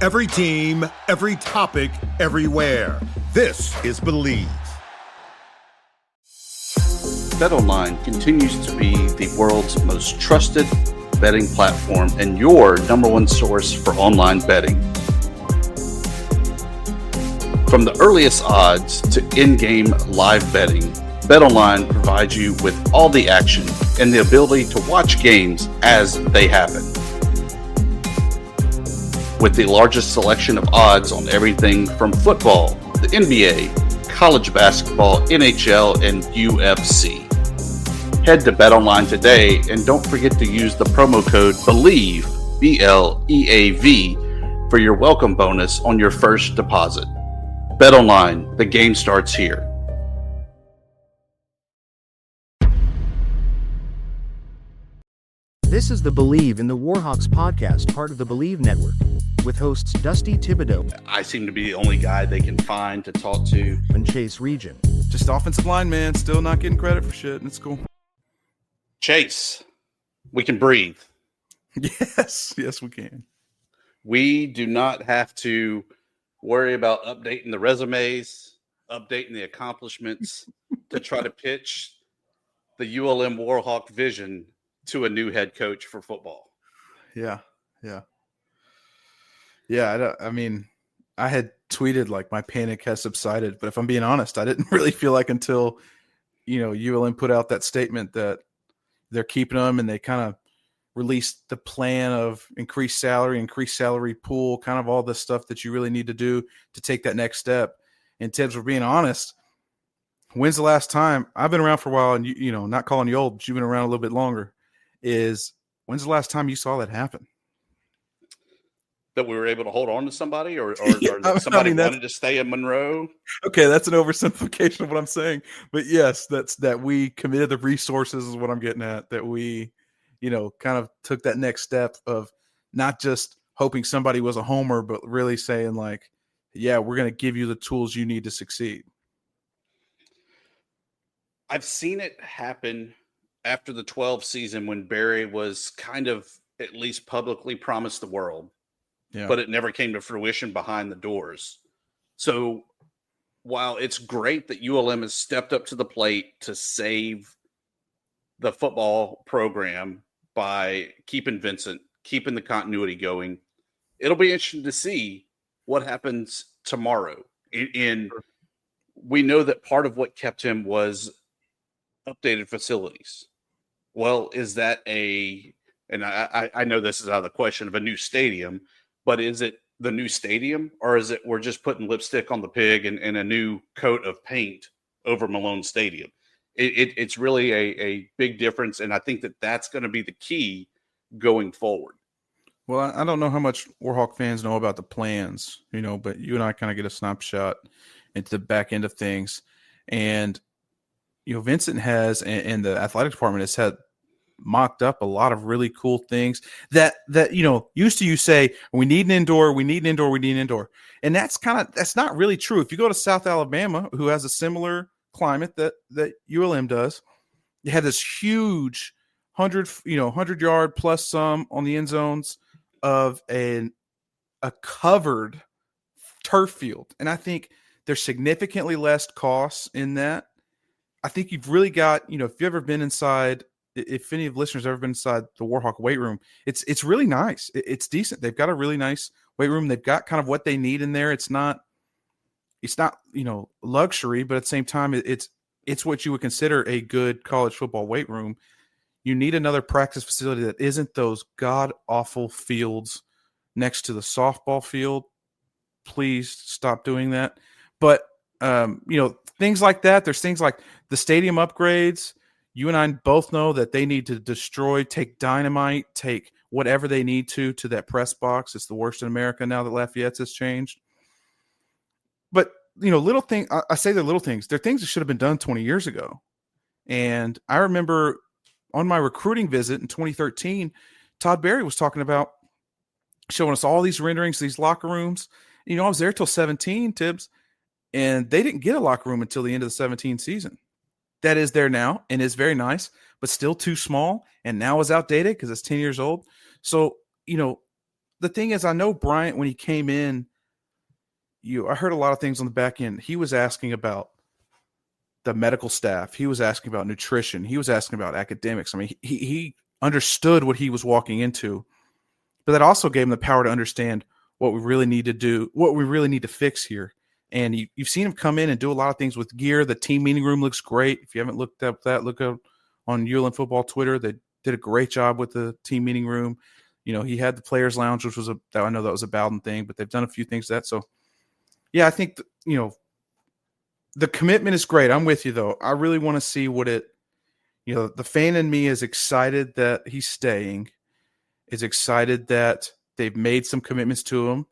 Every team, every topic, everywhere. This is Bleav. BetOnline continues to be the world's most trusted betting platform and your number one source for online betting. From the earliest odds to in-game live betting, BetOnline provides you with all the action and the ability to watch games as they happen. With the largest selection of odds on everything from football, the NBA, college basketball, NHL, and UFC. Head to BetOnline today and don't forget to use the promo code BLEAV, B-L-E-A-V, for your welcome bonus on your first deposit. BetOnline, the game starts here. This is the Bleav in the Warhawks podcast, part of the Bleav Network, with hosts Dusty Thibodeau. I seem to be the only guy they can find to talk to. And Chase Region. Just offensive line, man. Still not getting credit for shit, and it's cool. Chase, we can breathe. Yes, we can. We do not have to worry about updating the resumes, updating the accomplishments to try to pitch the ULM Warhawk vision to a new head coach for football. Yeah. I had tweeted like my panic has subsided, but if I'm being honest, I didn't really feel like until, ULM put out that statement that they're keeping them and they kind of released the plan of increased salary pool, kind of all the stuff that you really need to do to take that next step. And Thibs, for being honest, when's the last time I've been around for a while and not calling you old, but you've been around a little bit longer, when's the last time you saw that happen? That we were able to hold on to somebody or that somebody wanted to stay in Monroe? Okay, that's an oversimplification of what I'm saying. But yes, that's that we committed the resources is what I'm getting at, that we, kind of took that next step of not just hoping somebody was a homer, but really saying like, yeah, we're going to give you the tools you need to succeed. I've seen it happen after the 12 season when Barry was kind of at least publicly promised the world. Yeah. But it never came to fruition behind the doors. So while it's great that ULM has stepped up to the plate to save the football program by keeping Vincent, keeping the continuity going, it'll be interesting to see what happens tomorrow. And we know that part of what kept him was updated facilities. Well, is that and I know this is out of the question of a new stadium, but is it the new stadium or is it we're just putting lipstick on the pig and a new coat of paint over Malone Stadium? It's really a big difference, and I think that's going to be the key going forward. Well, I don't know how much Warhawk fans know about the plans, but you and I kind of get a snapshot into the back end of things. And, Vincent has, and the athletic department has had mocked up a lot of really cool things that used to you say, we need an indoor. And that's not really true. If you go to South Alabama, who has a similar climate that ULM does, you had this huge 100-yard plus some on the end zones of a covered turf field. And I think there's significantly less costs in that. I think you've really got, if you've ever been inside, if any of the listeners have ever been inside the Warhawk weight room, it's really nice. It's decent. They've got a really nice weight room. They've got kind of what they need in there. It's not luxury, but at the same time, it's what you would consider a good college football weight room. You need another practice facility that isn't those god awful fields next to the softball field. Please stop doing that. But things like that. There's things like the stadium upgrades. You and I both know that they need to take dynamite, take whatever they need to that press box. It's the worst in America now that Lafayette's has changed. But, little thing, I say they're little things. They're things that should have been done 20 years ago. And I remember on my recruiting visit in 2013, Todd Berry was talking about showing us all these renderings, these locker rooms. I was there till 17, Thibs, and they didn't get a locker room until the end of the 17 season. That is there now and is very nice, but still too small and now is outdated because it's 10 years old. So, the thing is, I know Bryant, when he came in, I heard a lot of things on the back end. He was asking about the medical staff. He was asking about nutrition. He was asking about academics. I mean, he understood what he was walking into, but that also gave him the power to understand what we really need to do, what we really need to fix here. And you've seen him come in and do a lot of things with gear. The team meeting room looks great. If you haven't looked up that, look up on ULM Football Twitter. They did a great job with the team meeting room. You know, he had the players lounge, which was I know that was a Bowden thing, but they've done a few things to that. So yeah, I think, the commitment is great. I'm with you though. I really want to see the fan in me is excited that he's staying, is excited that they've made some commitments to him.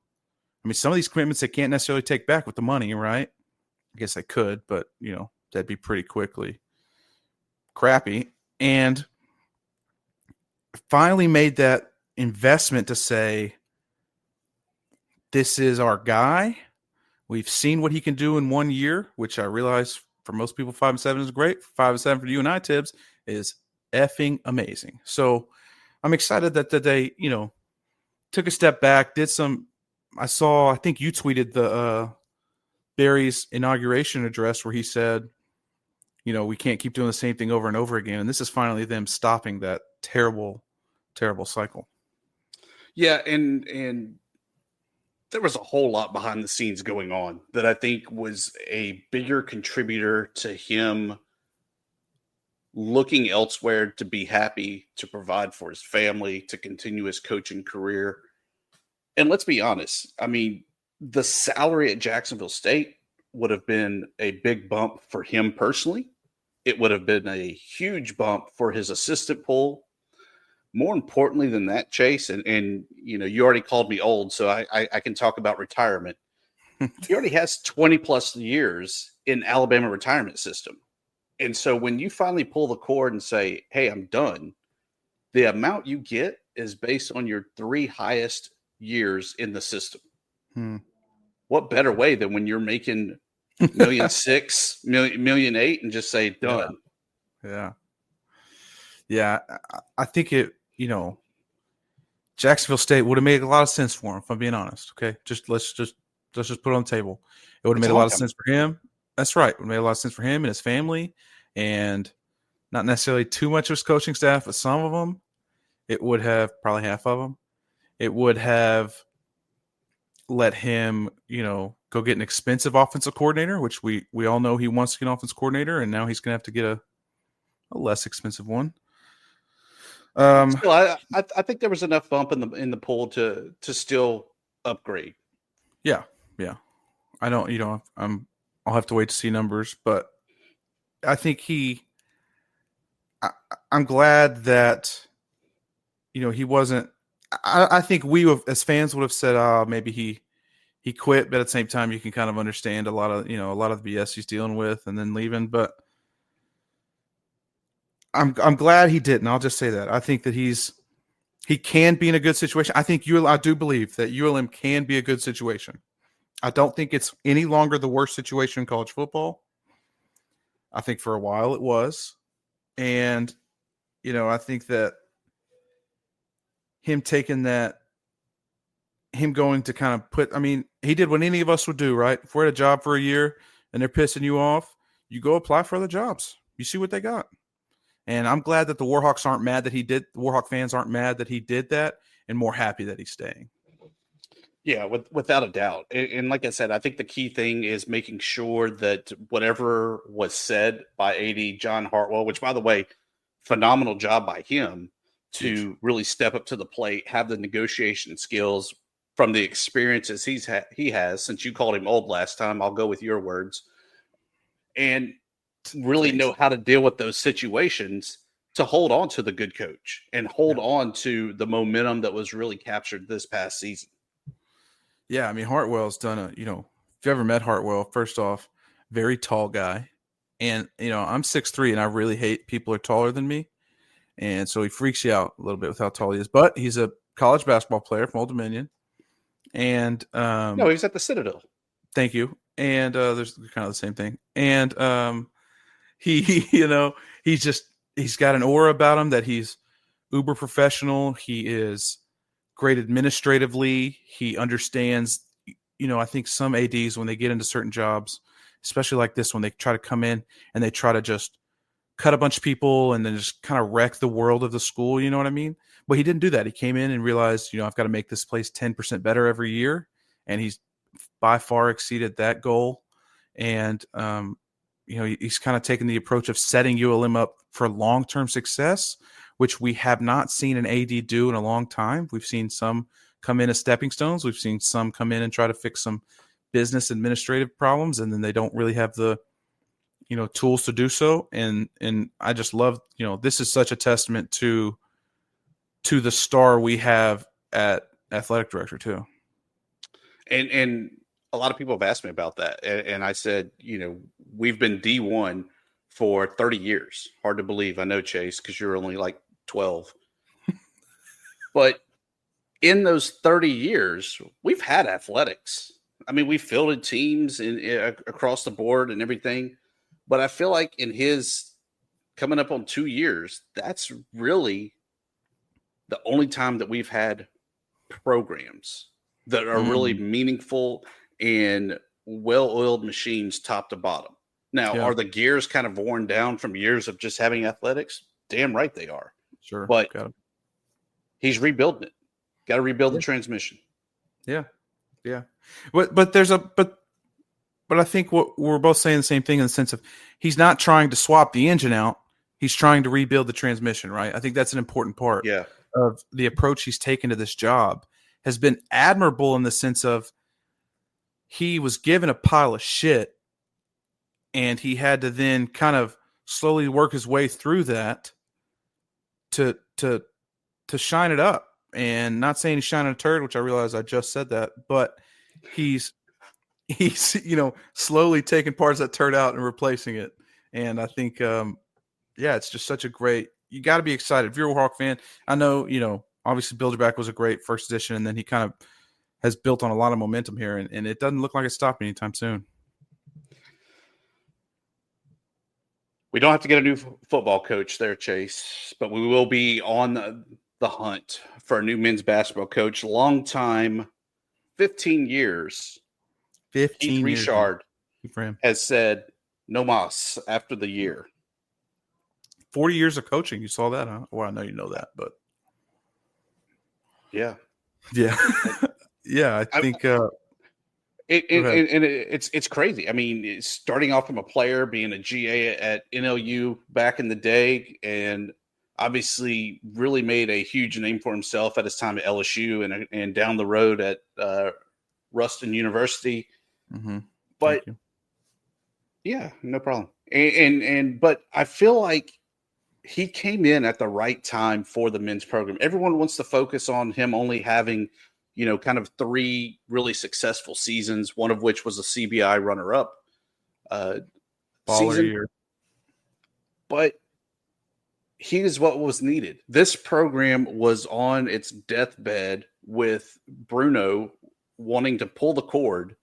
I mean, some of these commitments they can't necessarily take back with the money, right? I guess they could, but that'd be pretty quickly crappy. And finally made that investment to say, this is our guy. We've seen what he can do in 1 year, which I realize for most people 5-7 is great. 5-7 for you and I, Thibs, is effing amazing. So I'm excited that they, took a step back, did some. I think you tweeted the Barry's inauguration address where he said, we can't keep doing the same thing over and over again. And this is finally them stopping that terrible, terrible cycle. Yeah, and there was a whole lot behind the scenes going on that I think was a bigger contributor to him looking elsewhere to be happy, to provide for his family, to continue his coaching career. And let's be honest, I mean, the salary at Jacksonville State would have been a big bump for him personally. It would have been a huge bump for his assistant pool. More importantly than that, Chase, and you already called me old, so I can talk about retirement. He already has 20 plus years in Alabama retirement system. And so when you finally pull the cord and say, hey, I'm done, the amount you get is based on your 3 highest years in the system. What better way than when you're making $1.6 million, $1.8 million and just say done. Yeah. I think Jacksonville State would have made a lot of sense for him, if I'm being honest. Okay. Let's just put it on the table. It would have made a lot of sense for him. That's right. It would have made a lot of sense for him and his family, and not necessarily too much of his coaching staff, but some of them. It would have, probably half of them. It would have let him, go get an expensive offensive coordinator, which we all know he wants to get an offensive coordinator, and now he's going to have to get a less expensive one. Still, I think there was enough bump in the pool to still upgrade. Yeah. I don't, I'll have to wait to see numbers, but I think I'm glad that, he wasn't. I think we as fans would have said, maybe he quit, but at the same time, you can kind of understand a lot of the BS he's dealing with and then leaving. But I'm glad he didn't. I'll just say that. I think that he can be in a good situation. I do believe that ULM can be a good situation. I don't think it's any longer the worst situation in college football. I think for a while it was. And, I think that him taking that, him going to kind of he did what any of us would do, right? If we're at a job for a year and they're pissing you off, you go apply for other jobs. You see what they got. And I'm glad that the Warhawks aren't mad that he did. The Warhawk fans aren't mad that he did that, and more happy that he's staying. Yeah, without a doubt. And like I said, I think the key thing is making sure that whatever was said by AD John Hartwell, which, by the way, phenomenal job by him to really step up to the plate, have the negotiation skills from the experiences he has. Since you called him old last time, I'll go with your words. And really know how to deal with those situations to hold on to the good coach and hold on to the momentum that was really captured this past season. Yeah, I mean, Hartwell's done if you ever met Hartwell, first off, very tall guy. And, I'm 6'3", and I really hate people who are taller than me. And so he freaks you out a little bit with how tall he is. But he's a college basketball player from Old Dominion. And no, he's at the Citadel. Thank you. And there's kind of the same thing. And he's got an aura about him that he's uber professional. He is great administratively. He understands, I think some ADs, when they get into certain jobs, especially like this one, they try to come in and they try to just cut a bunch of people and then just kind of wreck the world of the school. You know what I mean? But he didn't do that. He came in and realized, I've got to make this place 10% better every year. And he's by far exceeded that goal. And, he's kind of taken the approach of setting ULM up for long-term success, which we have not seen an AD do in a long time. We've seen some come in as stepping stones. We've seen some come in and try to fix some business administrative problems, and then they don't really have the, tools to do so. And I just love, this is such a testament to the star we have at athletic director too. And a lot of people have asked me about that. And I said, we've been D1 for 30 years. Hard to believe. I know, Chase, because you're only like 12. But in those 30 years, we've had athletics. I mean, we fielded teams across the board and everything. But I feel like in his coming up on 2 years, that's really the only time that we've had programs that are really meaningful and well-oiled machines top to bottom. Now, are the gears kind of worn down from years of just having athletics? Damn right they are. Sure. But he's rebuilding it. Got to rebuild the transmission. Yeah. Yeah. But I think what we're both saying the same thing in the sense of he's not trying to swap the engine out. He's trying to rebuild the transmission, right? I think that's an important part of the approach he's taken to this job. Has been admirable in the sense of he was given a pile of shit and he had to then kind of slowly work his way through that to shine it up. And not saying he's shining a turd, which I realize I just said that, but he's slowly taking parts of that turd out and replacing it. And I think it's just such a great, you got to be excited. If you're a Warhawk fan, I know, obviously Bilderback was a great first edition, and then he kind of has built on a lot of momentum here, and it doesn't look like it's stopping anytime soon. We don't have to get a new football coach there, Chase, but we will be on the hunt for a new men's basketball coach. Long time, 15 years. 15 years. Richard for him has said no mas after the year. 40 years of coaching. You saw that, huh? Well, I know you know that, but yeah. I think it's crazy. I mean, starting off from a player, being a GA at NLU back in the day, and obviously really made a huge name for himself at his time at LSU and down the road at Ruston University. Mm-hmm. But yeah, no problem. But I feel like he came in at the right time for the men's program. Everyone wants to focus on him only having, kind of 3 really successful seasons, one of which was a CBI runner-up season. Year. But he is what was needed. This program was on its deathbed with Bruno wanting to pull the cord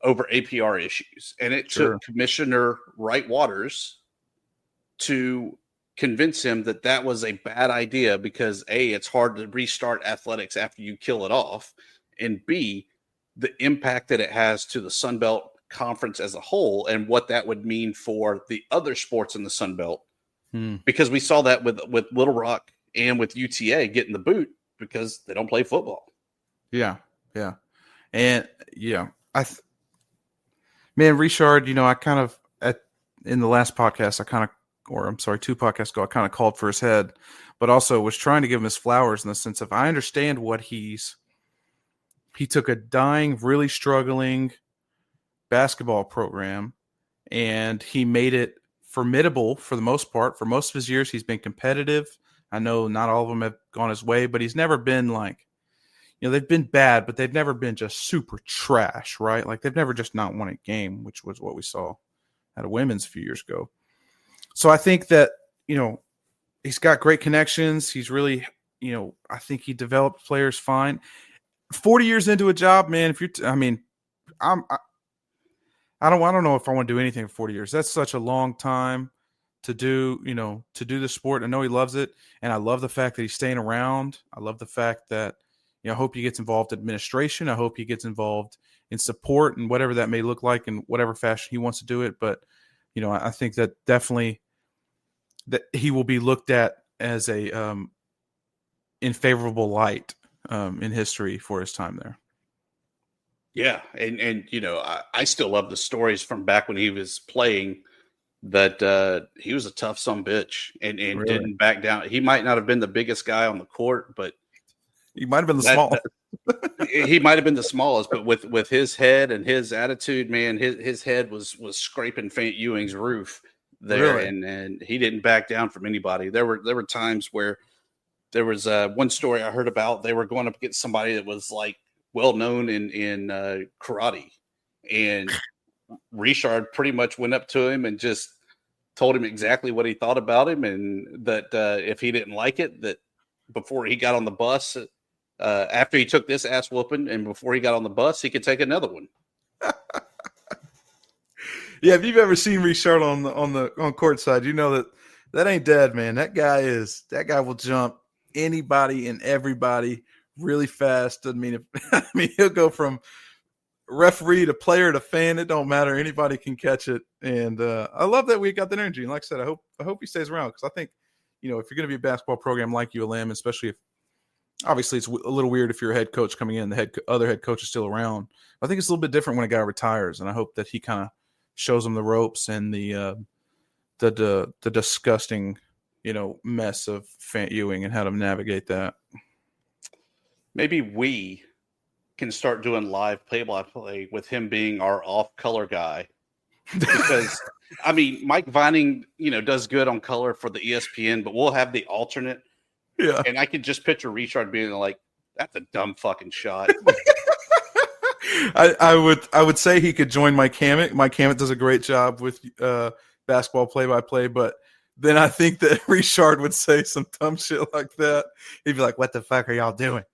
over APR issues. And it took Commissioner Wright Waters to convince him that was a bad idea because A, it's hard to restart athletics after you kill it off, and B, the impact that it has to the Sun Belt Conference as a whole and what that would mean for the other sports in the Sun Belt. Because we saw that with Little Rock and with UTA getting the boot because they don't play football. Yeah. And Richard, I kind of in the last podcast, 2 podcasts ago, I kind of called for his head, but also was trying to give him his flowers in the sense of I understand what he took a dying, really struggling basketball program and he made it formidable for the most part. For most of his years, he's been competitive. I know not all of them have gone his way, but he's never been like, they've been bad, but they've never been just super trash, right? Like they've never just not won a game, which was what we saw at a women's a few years ago. So I think that, he's got great connections. He's really, I think he developed players fine. 40 years into a job, man, I don't know if I want to do anything for 40 years. That's such a long time to do the sport. I know he loves it. And I love the fact that he's staying around. I love the fact that, I hope he gets involved in administration. I hope he gets involved in support and whatever that may look like in whatever fashion he wants to do it. But, I think that definitely that he will be looked at as a in favorable light in history for his time there. Yeah. And I still love the stories from back when he was playing that he was a tough son of a bitch and really didn't back down. He might not have been the biggest guy on the court, but he might have been the smallest. He might have been the smallest, but with his head and his attitude, man, his head was scraping Fant Ewing's roof there, really? and he didn't back down from anybody. There were times where there was one story I heard about. They were going up against somebody that was like well known in karate, and Richard pretty much went up to him and just told him exactly what he thought about him, and that if he didn't like it, that before he got on the bus. After he took this ass whooping and before he got on the bus, he could take another one. Yeah, if you've ever seen Richard on court side, you know that ain't dead, man. That guy will jump anybody and everybody really fast. He'll go from referee to player to fan. It don't matter. Anybody can catch it. And I love that we got that energy. And like I said, I hope he stays around, because I think, if you're going to be a basketball program like ULM, especially if obviously it's a little weird if you're a head coach coming in, the other head coach is still around. I think it's a little bit different when a guy retires, and I hope that he kind of shows them the ropes and the disgusting, mess of Fant Ewing and how to navigate that. Maybe we can start doing live play-by-play with him being our off-color guy, because Mike Vining, does good on color for the ESPN, but we'll have the alternate. Yeah, and I could just picture Richard being like, "That's a dumb fucking shot." I would say he could join Mike Hammett. Mike Hammett does a great job with basketball play-by-play, but then I think that Richard would say some dumb shit like that. He'd be like, "What the fuck are y'all doing?"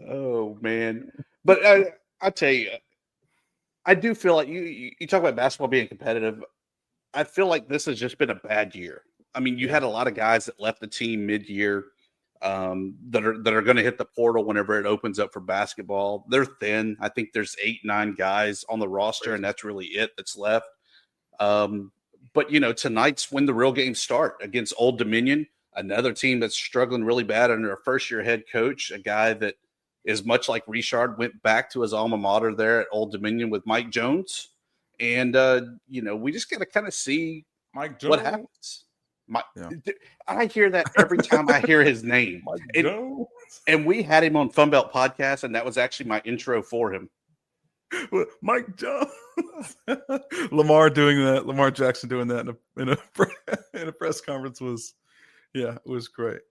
Oh man, but I tell you, I do feel like you talk about basketball being competitive. I feel like this has just been a bad year. You had a lot of guys that left the team mid-year that are going to hit the portal whenever it opens up for basketball. They're thin. I think there's 8-9 guys on the roster, and that's really it that's left. But tonight's when the real games start against Old Dominion, another team that's struggling really bad under a first-year head coach, a guy that is much like Richard, went back to his alma mater there at Old Dominion with Mike Jones. And, we just got to kind of see Mike Jones. What happens. I hear that every time I hear his name. Mike Jones. And we had him on Funbelt Podcast, and that was actually my intro for him. Mike Jones. Lamar Jackson doing that in a press conference was great.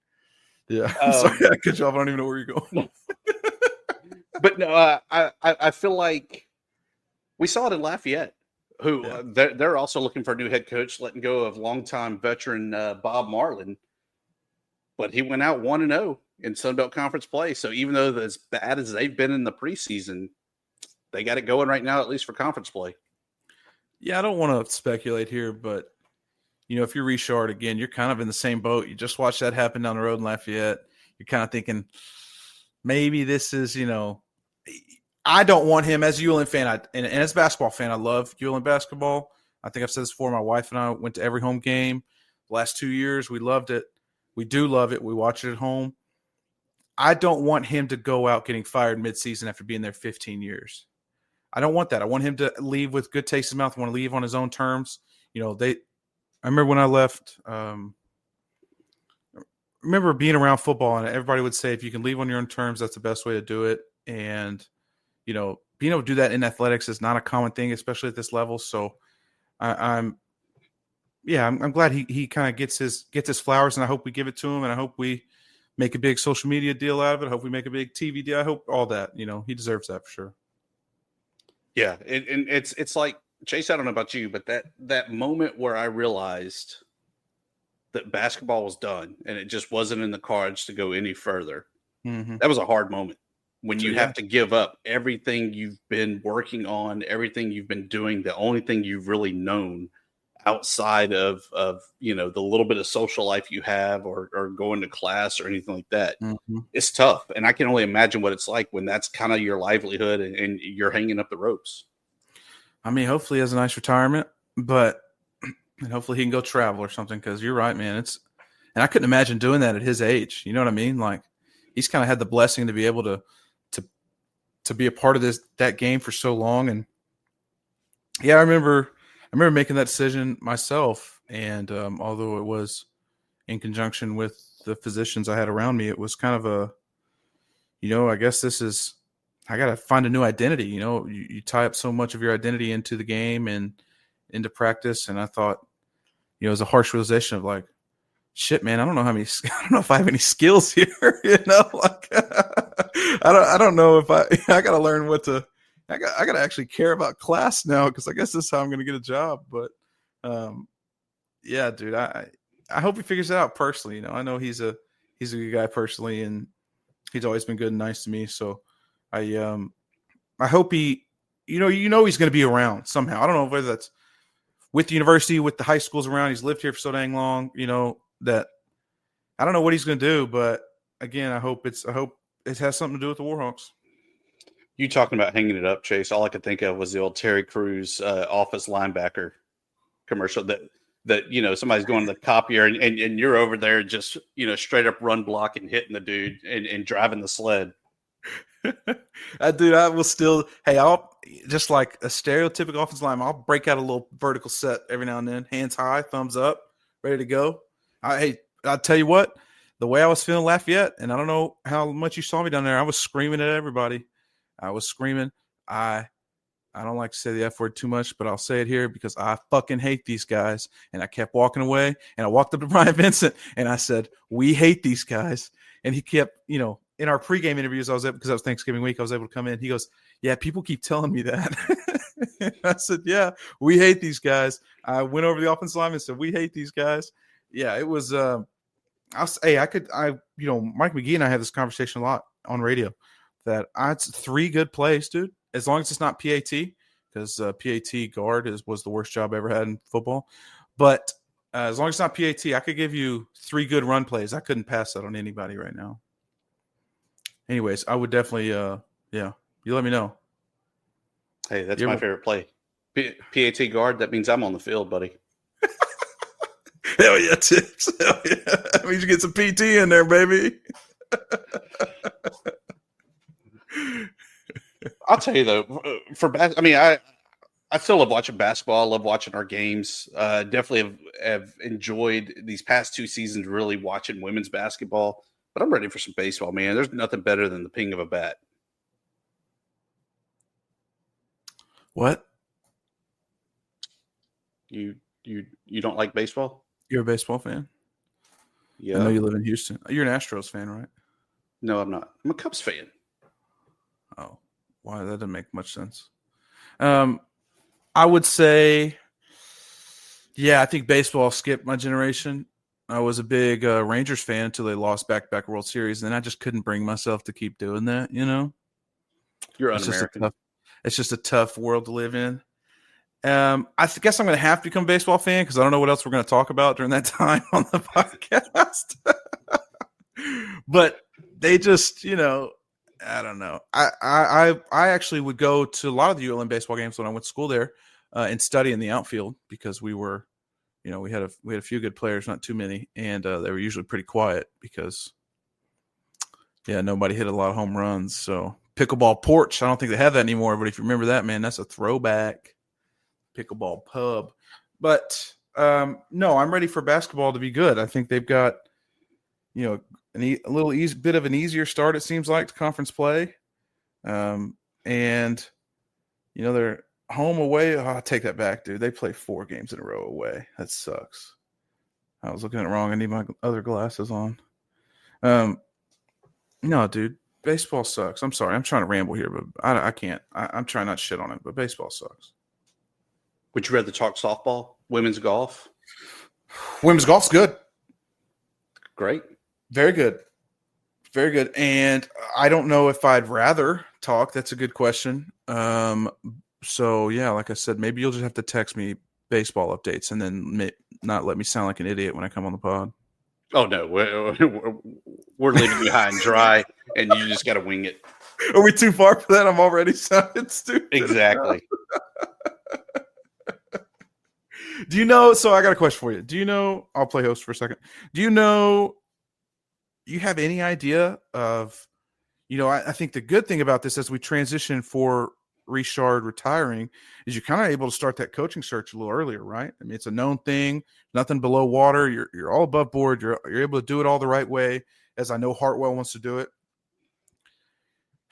Yeah. Sorry, I cut you off. I don't even know where you're going. But no, I feel like we saw it in Lafayette, who they're also looking for a new head coach, letting go of longtime veteran Bob Marlin. But he went out 1-0 in Sun Belt Conference play. So even though as bad as they've been in the preseason, they got it going right now, at least for conference play. Yeah, I don't want to speculate here, but if you're Richard again, you're kind of in the same boat. You just watched that happen down the road in Lafayette. You're kind of thinking maybe this is, I don't want him as a ULM fan, and as a basketball fan, I love ULM basketball. I think I've said this before. My wife and I went to every home game the last 2 years. We loved it. We do love it. We watch it at home. I don't want him to go out getting fired midseason after being there 15 years. I don't want that. I want him to leave with good taste in his mouth. I want to leave on his own terms. I remember when I left, remember being around football, and everybody would say, if you can leave on your own terms, that's the best way to do it. And, being able to do that in athletics is not a common thing, especially at this level. So I'm glad he kind of gets his flowers, and I hope we give it to him, and I hope we make a big social media deal out of it. I hope we make a big TV deal. I hope all that, he deserves that for sure. Yeah. And it's like, Chase, I don't know about you, but that moment where I realized that basketball was done and it just wasn't in the cards to go any further. Mm-hmm. That was a hard moment when you have to give up everything you've been working on, everything you've been doing, the only thing you've really known. outside of the little bit of social life you have or going to class or anything like that. Mm-hmm. It's tough. And I can only imagine what it's like when that's kind of your livelihood and you're hanging up the ropes. I mean, hopefully he has a nice retirement, and hopefully he can go travel or something. Cause you're right, man. And I couldn't imagine doing that at his age. You know what I mean? Like he's kind of had the blessing to be able to be a part of that game for so long. And yeah, I remember making that decision myself. And although it was in conjunction with the physicians I had around me, it was kind of I guess I got to find a new identity. You tie up so much of your identity into the game and into practice. And I thought, it was a harsh realization of like, shit, man, I don't know if I have any skills here. Like I don't know if I got to learn I got to actually care about class now. Cause I guess this is how I'm going to get a job. But yeah, dude, I hope he figures it out personally. I know he's a good guy personally, and he's always been good and nice to me. So I hope he, he's going to be around somehow. I don't know whether that's with the university, with the high schools around. He's lived here for so dang long, that I don't know what he's going to do, but again, I hope it has something to do with the Warhawks. You talking about hanging it up, Chase? All I could think of was the old Terry Crews office linebacker commercial that somebody's going to the copier and you're over there just straight up run block and hitting the dude and driving the sled. Dude, I will still. Hey, I'll just like a stereotypical offensive lineman. I'll break out a little vertical set every now and then, hands high, thumbs up, ready to go. I'll tell you what, the way I was feeling Lafayette, and I don't know how much you saw me down there. I was screaming at everybody. I was screaming. I don't like to say the F word too much, but I'll say it here because I fucking hate these guys. And I kept walking away, and I walked up to Bryant Vincent, and I said, "We hate these guys." And he kept, in our pregame interviews, because it was Thanksgiving week, I was able to come in. He goes, "Yeah, people keep telling me that." I said, "Yeah, we hate these guys." I went over the offensive line and said, "We hate these guys." Yeah, it was. Mike McGee and I had this conversation a lot on radio that it's 3 good plays, dude. As long as it's not PAT, because PAT guard was the worst job I ever had in football. But as long as it's not PAT, I could give you 3 good run plays. I couldn't pass that on anybody right now. Anyways, I would definitely, you let me know. Hey, that's my favorite play. PAT guard, that means I'm on the field, buddy. Hell yeah, Thibs. Hell yeah. That means you get some PT in there, baby. I'll tell you, though, I still love watching basketball. I love watching our games. Definitely have enjoyed these past 2 seasons really watching women's basketball. But I'm ready for some baseball, man. There's nothing better than the ping of a bat. What? You don't like baseball? You're a baseball fan? Yeah. I know you live in Houston. You're an Astros fan, right? No, I'm not. I'm a Cubs fan. Oh, why? That doesn't make much sense. I would say, I think baseball skipped my generation. I was a big Rangers fan until they lost back-to-back World Series, and then I just couldn't bring myself to keep doing that, You're un-American. It's just a tough world to live in. I guess I'm going to have to become a baseball fan because I don't know what else we're going to talk about during that time on the podcast. But they just, I don't know. I actually would go to a lot of the ULM baseball games when I went to school there and study in the outfield because we were, we had a few good players, not too many, and they were usually pretty quiet because, nobody hit a lot of home runs. So pickleball porch, I don't think they have that anymore. But if you remember that, man, that's a throwback. Pickleball pub. But no, I'm ready for basketball to be good. I think they've got, a little bit of an easier start, it seems like, to conference play. And, they're home away. Oh, I'll take that back, dude. They play 4 games in a row away. That sucks. I was looking at it wrong. I need my other glasses on. No, dude. Baseball sucks. I'm sorry. I'm trying to ramble here, but I can't. I'm trying not to shit on it, but baseball sucks. Would you rather talk softball, women's golf? Women's golf's good. Great. Very good. Very good. And I don't know if I'd rather talk. That's a good question. So, like I said, maybe you'll just have to text me baseball updates and then not let me sound like an idiot when I come on the pod. Oh, no. We're leaving you high and dry, and you just got to wing it. Are we too far for that? I'm already sounding stupid. Exactly. Do you know? So I got a question for you. Do you know? I'll play host for a second. Do you know? You have any idea of? I think the good thing about this as we transition for Richard retiring is you're kind of able to start that coaching search a little earlier, right? I mean, it's a known thing, nothing below water. You're all above board. You're able to do it all the right way, as I know Hartwell wants to do it.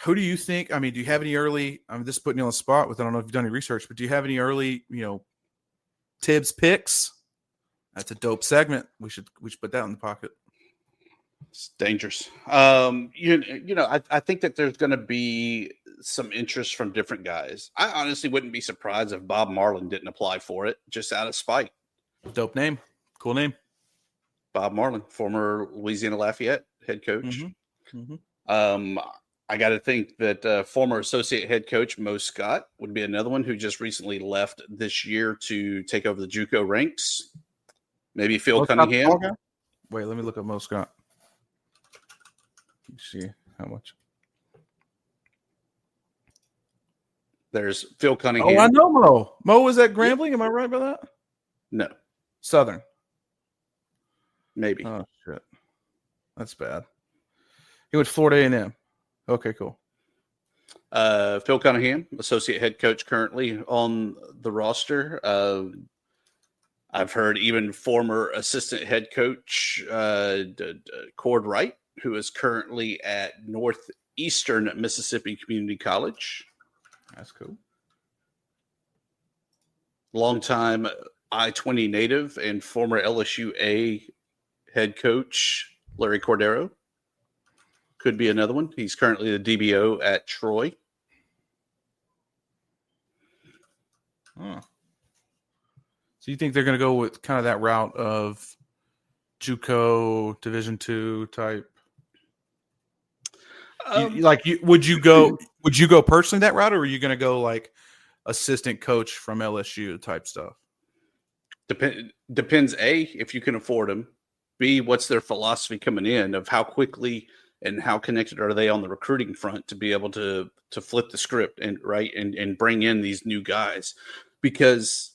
Who do you think? I mean, do you have any early? I'm just putting you on the spot with. I don't know if you've done any research, but do you have any early, Thibs picks? That's a dope segment. We should put that in the pocket. It's dangerous. I think that there's going to be some interest from different guys. I honestly wouldn't be surprised if Bob Marlin didn't apply for it just out of spite. Dope name. Cool name. Bob Marlin, former Louisiana Lafayette head coach. Mm-hmm. Mm-hmm. I got to think that former associate head coach Mo Scott would be another one who just recently left this year to take over the JUCO ranks. Maybe Phil Cunningham. Wait, let me look at Mo Scott. Let's see how much. There's Phil Cunningham. Oh, I know Mo. Mo was at Grambling. Am I right about that? No. Southern. Maybe. Oh, shit. That's bad. He went to Florida A&M. Okay, cool. Phil Cunningham, associate head coach currently on the roster. I've heard even former assistant head coach Cord Wright, who is currently at Northeastern Mississippi Community College. That's cool. Longtime I-20 native and former LSU A head coach Larry Cordero could be another one. He's currently the DBO at Troy. Huh. So you think they're going to go with kind of that route of JUCO Division II type? Would you go personally that route, or are you going to go like assistant coach from LSU type stuff? Depends, A, if you can afford them. B, what's their philosophy coming in of how quickly and how connected are they on the recruiting front to be able to flip the script and and bring in these new guys. Because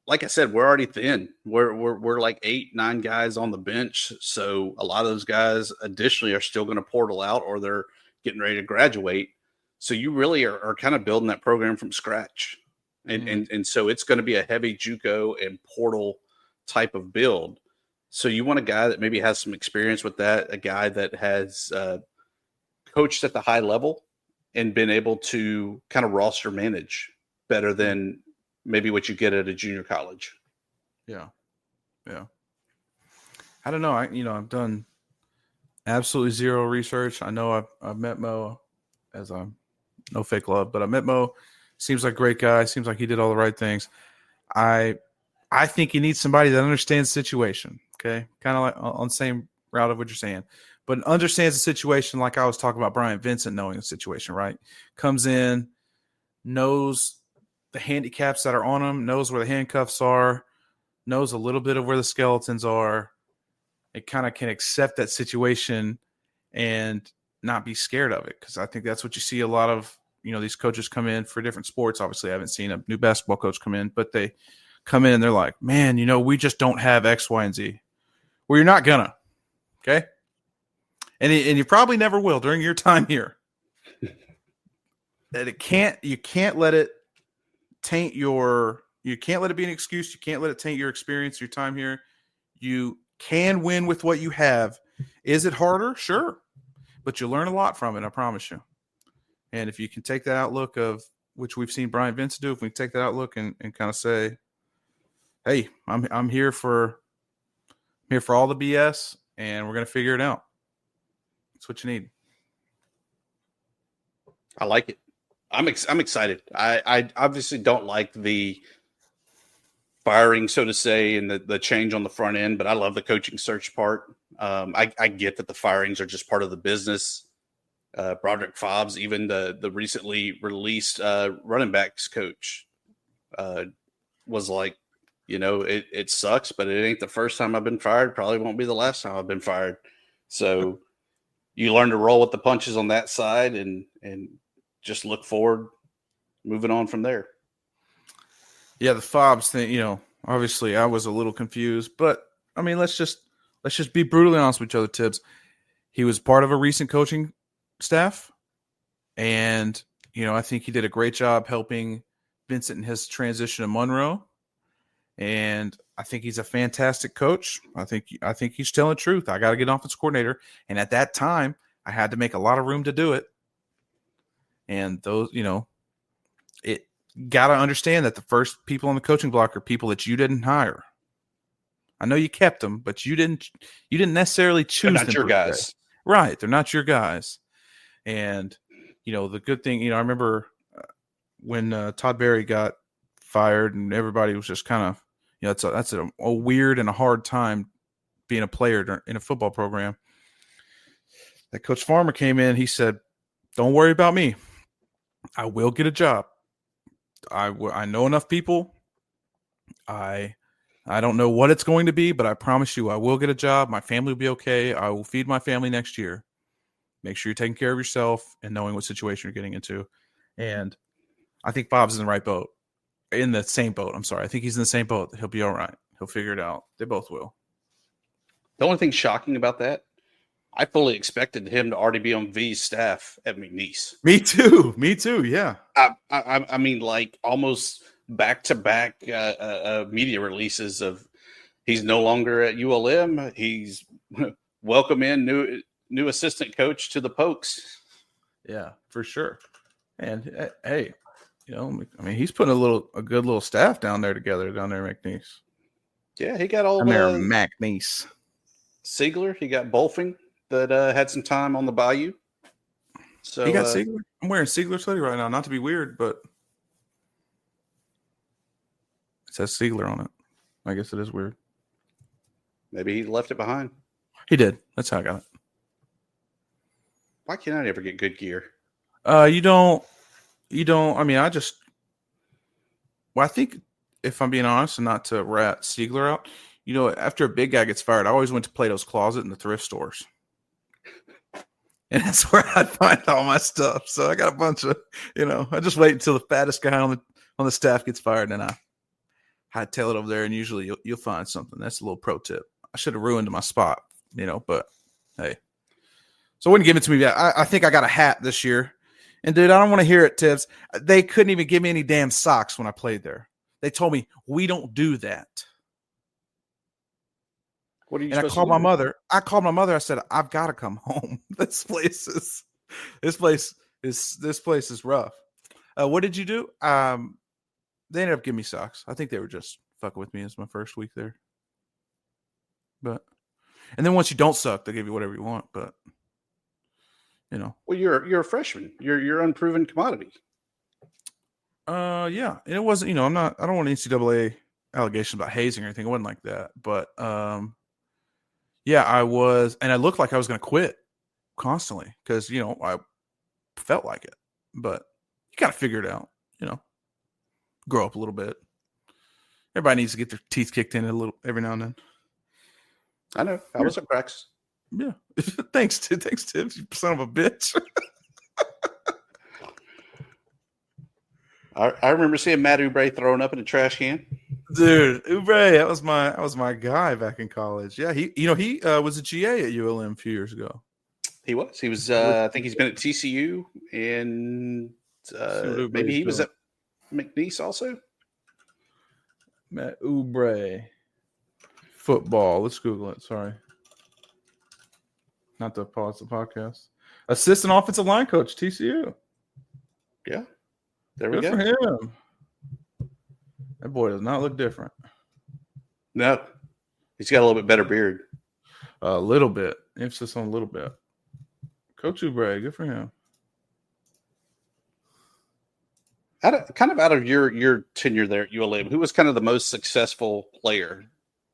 like I said, we're already thin. We're like 8-9 guys on the bench. So a lot of those guys additionally are still going to portal out, or they're getting ready to graduate. So you really are kind of building that program from scratch. And so it's going to be a heavy JUCO and portal type of build. So you want a guy that maybe has some experience with that, a guy that has coached at the high level and been able to kind of roster manage better than maybe what you get at a junior college. Yeah. Yeah. I don't know. I've done absolutely zero research. I know I've met Mo, as I'm no fake love, but I met Mo. Seems like a great guy. Seems like he did all the right things. I think you need somebody that understands the situation. Okay. Kind of like on the same route of what you're saying, but understands the situation. Like I was talking about Bryant Vincent knowing the situation, right? Comes in, knows the handicaps that are on him, knows where the handcuffs are, knows a little bit of where the skeletons are. It kind of can accept that situation and not be scared of it. Cause I think that's what you see a lot of, these coaches come in for different sports. Obviously I haven't seen a new basketball coach come in, but they come in and they're like, man, we just don't have X, Y, and Z. Well, you're not gonna, okay? And you probably never will during your time here. That you can't let it taint you can't let it be an excuse. You can't let it taint your experience, your time here. You can win with what you have. Is it harder? Sure. But you learn a lot from it, I promise you. And if you can take that outlook of which we've seen Bryant Vincent do, if we can take that outlook and kind of say, hey, I'm here for all the BS, and we're going to figure it out. That's what you need. I like it. I'm excited. I obviously don't like the firing, so to say, and the change on the front end, but I love the coaching search part. I get that the firings are just part of the business. Broderick Fobbs, even the recently released running backs coach, was like, It sucks, but it ain't the first time I've been fired. Probably won't be the last time I've been fired. So you learn to roll with the punches on that side and just look forward, moving on from there. Yeah, the Thibs thing, obviously I was a little confused, but I mean, let's just be brutally honest with each other, Thibs. He was part of a recent coaching staff, and I think he did a great job helping Vincent in his transition to Monroe. And I think he's a fantastic coach. I think he's telling the truth. I got to get an offensive coordinator, and at that time, I had to make a lot of room to do it. And those, it got to understand that the first people on the coaching block are people that you didn't hire. I know you kept them, but you didn't necessarily choose them. They're not your guys, right? They're not your guys. And the good thing, I remember when Todd Berry got fired, and everybody was just kind of. That's a weird and a hard time being a player in a football program. That Coach Farmer came in. He said, "Don't worry about me. I will get a job. I know enough people. I don't know what it's going to be, but I promise you I will get a job. My family will be okay. I will feed my family next year. Make sure you're taking care of yourself and knowing what situation you're getting into." And I think Bob's in the right boat. In the same boat. I'm sorry. I think he's in the same boat. He'll be all right. He'll figure it out. They both will. The only thing shocking about that, I fully expected him to already be on V's staff at McNeese. Me too. Yeah. I mean, like almost back-to-back media releases of he's no longer at ULM. He's welcome in new assistant coach to the Pokes. Yeah, for sure. And hey, he's putting a good little staff down there together down there at McNeese. Yeah, he got all McNeese. Siegler. He got Bolfing that had some time on the Bayou. So he got Siegler. I'm wearing Siegler's hoodie right now. Not to be weird, but it says Siegler on it. I guess it is weird. Maybe he left it behind. He did. That's how I got it. Why can't I ever get good gear? You don't. I mean, I think if I'm being honest, and not to rat Siegler out, after a big guy gets fired, I always went to Plato's Closet in the thrift stores. And that's where I'd find all my stuff. So I got a bunch of, I just wait until the fattest guy on the staff gets fired, and I hightail it over there, and usually you'll find something. That's a little pro tip. I should have ruined my spot, but hey. So wouldn't give it to me yet. I think I got a hat this year. And, dude, I don't want to hear it, Thibs. They couldn't even give me any damn socks when I played there. They told me, we don't do that. What are you and I called my mother. I said, I've got to come home. This place is rough. What did you do? They ended up giving me socks. I think they were just fucking with me as my first week there. And then once you don't suck, they give you whatever you want. But well, you're a freshman. You're unproven commodity. Yeah, and it wasn't. I don't want NCAA allegations about hazing or anything. It wasn't like that. But yeah, I was, and I looked like I was going to quit constantly because I felt like it. But you got to figure it out. Grow up a little bit. Everybody needs to get their teeth kicked in a little every now and then. I know. I was at cracks. Yeah. Thanks, Thibs, you son of a bitch. I remember seeing Matt Oubre throwing up in a trash can. Dude, Oubre, that was my guy back in college. Yeah, he was a GA at ULM a few years ago. He was. I think he's been at TCU, and maybe he was at McNeese also. Matt Oubre. Football. Let's Google it. Sorry. Not to pause the podcast. Assistant offensive line coach, TCU. Yeah. There we go. Good for him. That boy does not look different. No. He's got a little bit better beard. A little bit. Emphasis on a little bit. Coach Oubre, good for him. Out of your tenure there at ULM, who was kind of the most successful player?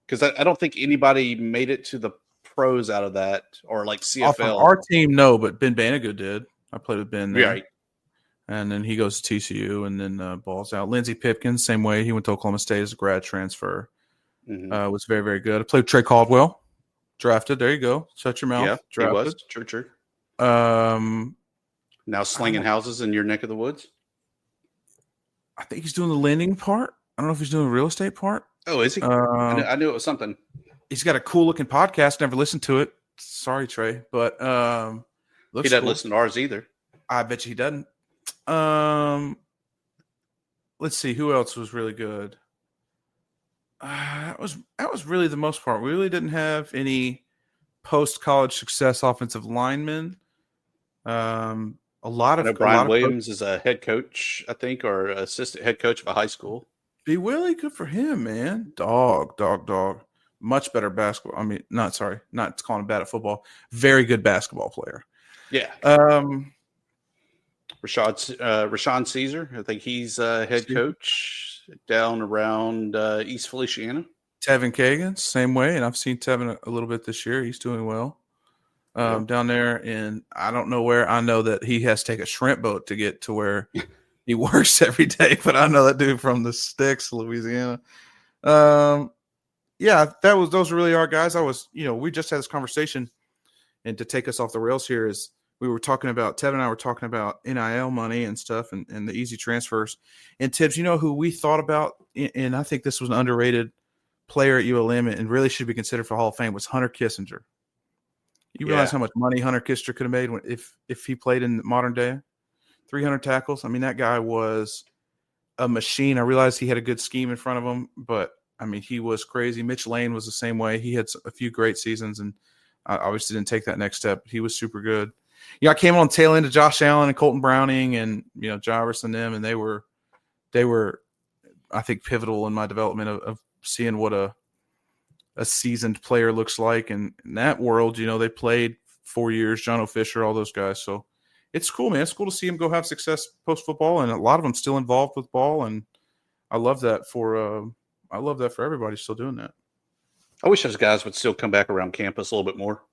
Because I don't think anybody made it to the pros out of that, or like CFL. Off of our team, no, but Ben Banago did. I played with Ben there. Right. and then he goes to TCU, and then balls out. Lindsey Pipkins, same way. He went to Oklahoma State as a grad transfer. Was very, very good. I played with Trey Caldwell, drafted. There you go. Shut your mouth. Yeah, drafted. He was. True. Now slinging houses in your neck of the woods. I think he's doing the lending part. I don't know if he's doing the real estate part. Oh, is he? I knew it was something. He's got a cool looking podcast. Never listened to it. Sorry, Trey, but he doesn't listen to ours either. I bet you he doesn't. Let's see who else was really good. That was really the most part. We really didn't have any post college success offensive linemen. Brian Williams is a head coach, I think, or assistant head coach of a high school. Be Willie, good for him, man. Dog. Much better basketball. I mean, not calling him bad at football. Very good basketball player. Yeah. Rashawn Caesar, I think he's head coach down around East Feliciana. Tevin Kagan, same way, and I've seen Tevin a little bit this year. He's doing well down there in I don't know where. I know that he has to take a shrimp boat to get to where he works every day, but I know that dude from the sticks, Louisiana. Yeah, those really are guys. We just had this conversation, and to take us off the rails here is we were talking about Tevin and I were talking about NIL money and stuff and the easy transfers. And Thibs, who we thought about, and I think this was an underrated player at ULM and really should be considered for Hall of Fame, was Hunter Kissinger. You realize how much money Hunter Kissinger could have made if he played in the modern day? 300 tackles. I mean, that guy was a machine. I realized he had a good scheme in front of him, but I mean, he was crazy. Mitch Lane was the same way. He had a few great seasons, and I obviously didn't take that next step. He was super good. I came on tail end of Josh Allen and Colton Browning and, Jarvis and them, and they were, I think, pivotal in my development of seeing what a seasoned player looks like. And in that world, they played 4 years, John O'Fisher, all those guys. So it's cool, man. It's cool to see him go have success post-football, and a lot of them still involved with ball, and I love that for everybody still doing that. I wish those guys would still come back around campus a little bit more.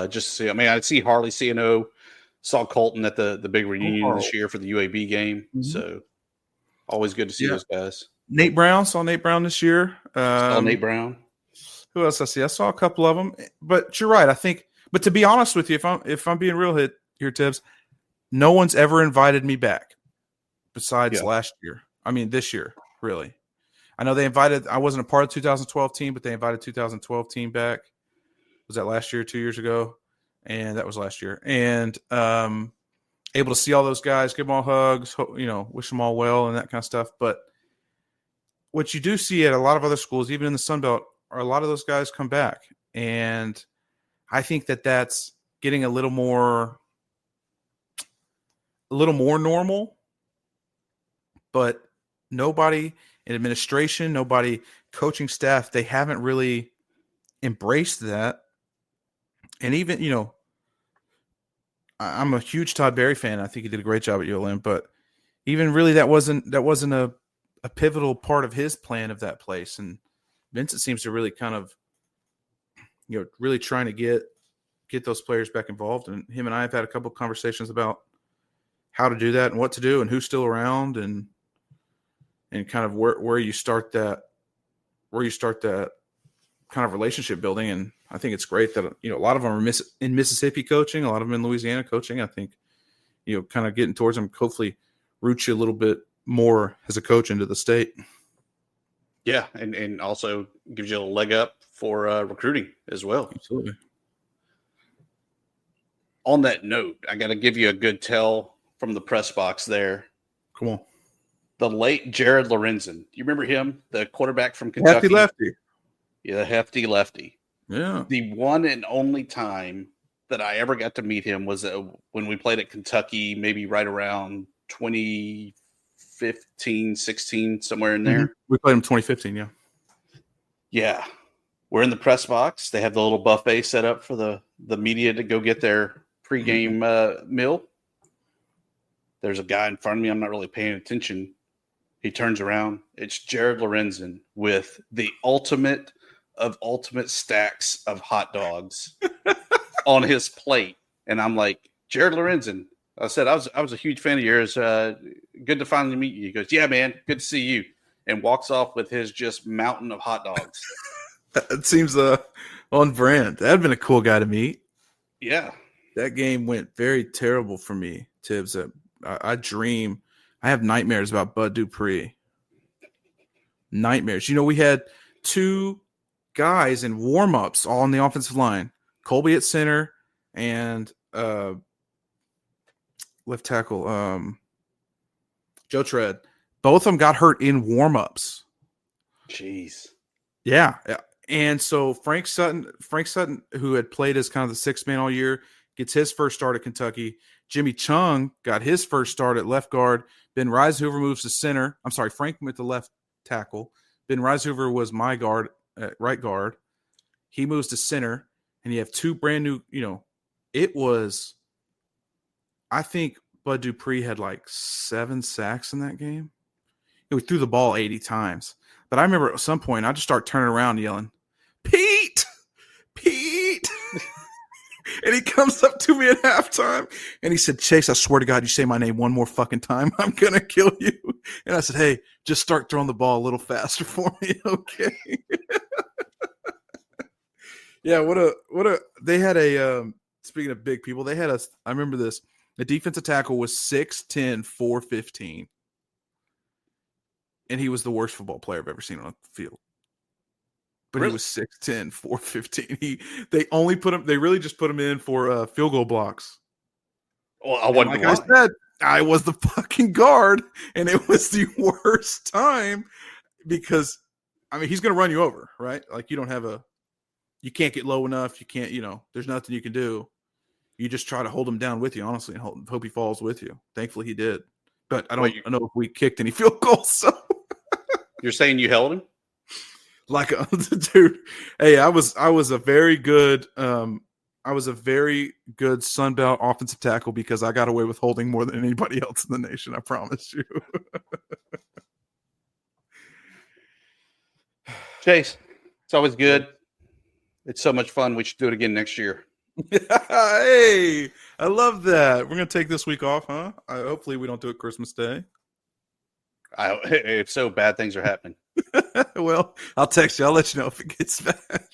Just to see. I mean, I see Harley CNO, saw Colton at the big reunion this year for the UAB game. Mm-hmm. So always good to see those guys. Saw Nate Brown this year. Saw Nate Brown. Who else I see? I saw a couple of them, but you're right. I think, but to be honest with you, if I'm being real here, Thibs, no one's ever invited me back besides last year. I mean, this year, really. I know I wasn't a part of the 2012 team, but they invited 2012 team back. Was that last year, 2 years ago? And that was last year. And able to see all those guys, give them all hugs, wish them all well and that kind of stuff. But what you do see at a lot of other schools, even in the Sun Belt, are a lot of those guys come back. And I think that's getting a little more normal. But nobody in administration, nobody coaching staff, they haven't really embraced that. And even, I'm a huge Todd Berry fan. I think he did a great job at ULM, but even really that wasn't a pivotal part of his plan of that place. And Vincent seems to really kind of, really trying to get those players back involved. And him and I have had a couple of conversations about how to do that and what to do and who's still around and kind of where you start that kind of relationship building. And I think it's great that, a lot of them are in Mississippi coaching, a lot of them in Louisiana coaching. I think, kind of getting towards them, hopefully roots you a little bit more as a coach into the state. Yeah. And also gives you a leg up for recruiting as well. Absolutely. On that note, I got to give you a good tell from the press box there. Come on. The late Jared Lorenzen. You remember him? The quarterback from Kentucky. Hefty lefty. Yeah, the hefty lefty. Yeah. The one and only time that I ever got to meet him was when we played at Kentucky, maybe right around 2015, 16, somewhere in there. Mm-hmm. We played him 2015, yeah. Yeah. We're in the press box. They have the little buffet set up for the media to go get their pregame meal. There's a guy in front of me. I'm not really paying attention. He turns around. It's Jared Lorenzen with the ultimate of ultimate stacks of hot dogs on his plate. And I'm like, Jared Lorenzen. I said, I was a huge fan of yours. Good to finally meet you. He goes, yeah, man, good to see you. And walks off with his just mountain of hot dogs. That seems on brand. That'd been a cool guy to meet. Yeah. That game went very terrible for me, Thibs. I have nightmares about Bud Dupree. Nightmares. We had two guys in warm-ups all on the offensive line. Colby at center and left tackle Joe Tread. Both of them got hurt in warm-ups. Jeez. Yeah. And so Frank Sutton, who had played as kind of the sixth man all year, gets his first start at Kentucky. Jimmy Chung got his first start at left guard. Ben Reishoover moves to center. I'm sorry, Frank went to left tackle. Ben Reishoover was my guard at right guard. He moves to center, and you have two brand new, it was, I think Bud Dupree had like 7 sacks in that game. We threw the ball 80 times. But I remember at some point, I just start turning around yelling, Pete! And he comes up to me at halftime, and he said, Chase, I swear to God, you say my name one more fucking time, I'm going to kill you. And I said, hey, just start throwing the ball a little faster for me, okay? Yeah, they had speaking of big people, I remember this, the defensive tackle was 6'10", 415. And he was the worst football player I've ever seen on the field. But really? He was 6'10", 415. They really just put him in for field goal blocks. Well, I said, I was the fucking guard, and it was the worst time because, he's going to run you over, right? Like you can't get low enough. You can't, there's nothing you can do. You just try to hold him down with you, honestly, and hope he falls with you. Thankfully, he did. But I don't know if we kicked any field goals. So you're saying you held him? Like dude, hey, I was a very good Sun Belt offensive tackle because I got away with holding more than anybody else in the nation. I promise you. Chase, it's always good. It's so much fun. We should do it again next year. Hey, I love that. We're gonna take this week off, huh? Hopefully, we don't do it Christmas Day. If so, bad things are happening. Well, I'll text you. I'll let you know if it gets bad.